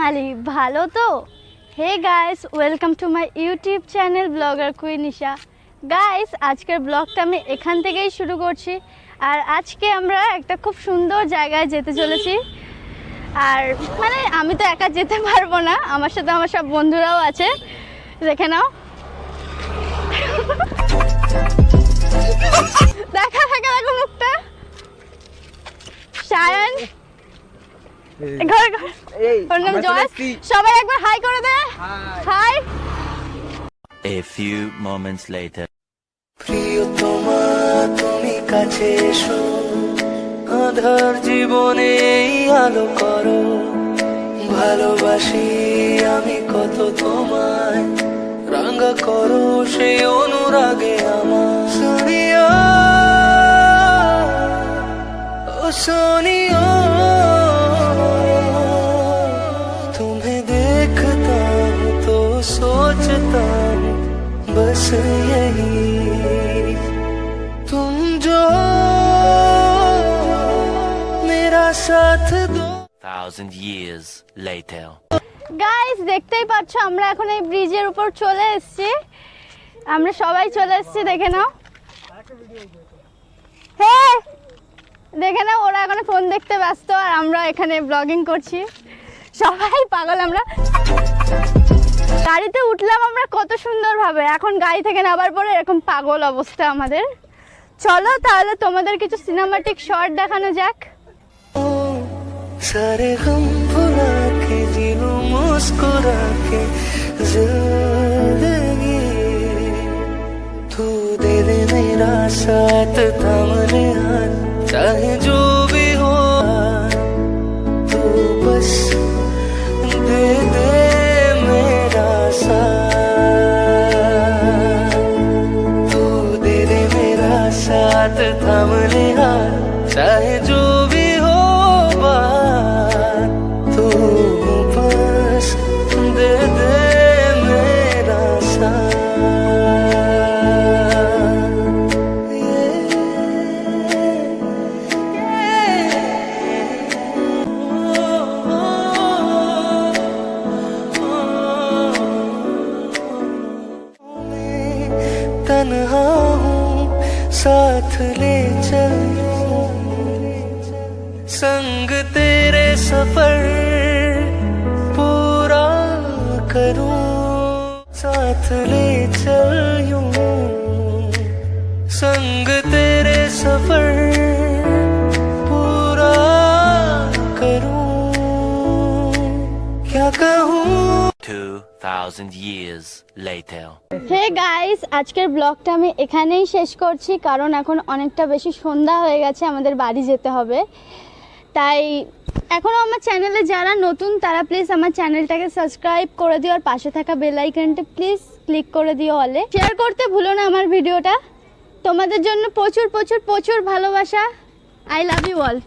বাঙালি ভালো তো? Hey guys, welcome to my YouTube channel blogger queen Nisha. Guys, আজকের ব্লগটা আমি এখান থেকেই শুরু করছি। আর আজকে আমরা একটা খুব সুন্দর জায়গায় যেতে চলেছি। আর মানে আমি তো একা যেতে পারবো না, আমার সাথে আমার সব বন্ধুরাও আছে, দেখে নাও। দেখা দেখো মুখটা। সায়ন, সবাই একবার হাই করে দে। High. A few moments later. প্রিয়তমা তুমি কাছে এসো, আধার জীবনে এই আলো করো। ভালোবাসি আমি কত তোমায়, রাঙা করো সেই অনুরাগে আমার। শুনিও ও শুনিও, तुम्हें देखता हूँ तो सोचता हूँ बस यही, तुम जो मेरा साथ दो। 1,000 years later. গাইস, দেখতেই পাচ্ছ আমরা এখন এই ব্রিজের উপর চলে এসেছি। আমরা সবাই চলে এসেছি, দেখে নাও। হ্যাঁ, দেখে নাও, ওরা এখন ফোন দেখতে ব্যস্ত আর আমরা এখানে ব্লগিং করছি। সবাই পাগল। আমরা গাড়িতে উঠলাম আমরা কত সুন্দরভাবে, এখন গাড়ি থেকে নামার পরে এরকম পাগল অবস্থা আমাদের। চলো তাহলে তোমাদের কিছু সিনেমাটিক শট দেখানো যাক। सारे गम भुला के जीलू मुस्कुरा के जिंदगी, तू दे दे मेरा साथ, थामले हाथ चाहे जो भी हो, तू बस दे दे मेरा साथ, तू दे दे मेरा साथ, थामले हाथ चाहे जो भी हो, तू बस दे दे मेरा साथ। तन्हा हूँ साथ ले चल, संग तेरे सफर पूरा करूं, साथ ले चल यूं, संग तेरे सफर पूरा करूं, क्या कहूँ। 2,000 years later. হে গাইস, আজকের ব্লগটা আমি এখানেই শেষ করছি, কারণ এখন অনেকটা বেশি সন্ধ্যা হয়ে গেছে, আমাদের বাড়ি যেতে হবে। তাই এখনও আমার চ্যানেলে যারা নতুন তারা প্লিজ আমার চ্যানেলটাকে সাবস্ক্রাইব করে দিও, আর পাশে থাকা বেল আইকনটা প্লিজ ক্লিক করে দিও অলে। শেয়ার করতে ভুলো না আমার ভিডিওটা। তোমাদের জন্য প্রচুর প্রচুর প্রচুর ভালোবাসা। I love you all.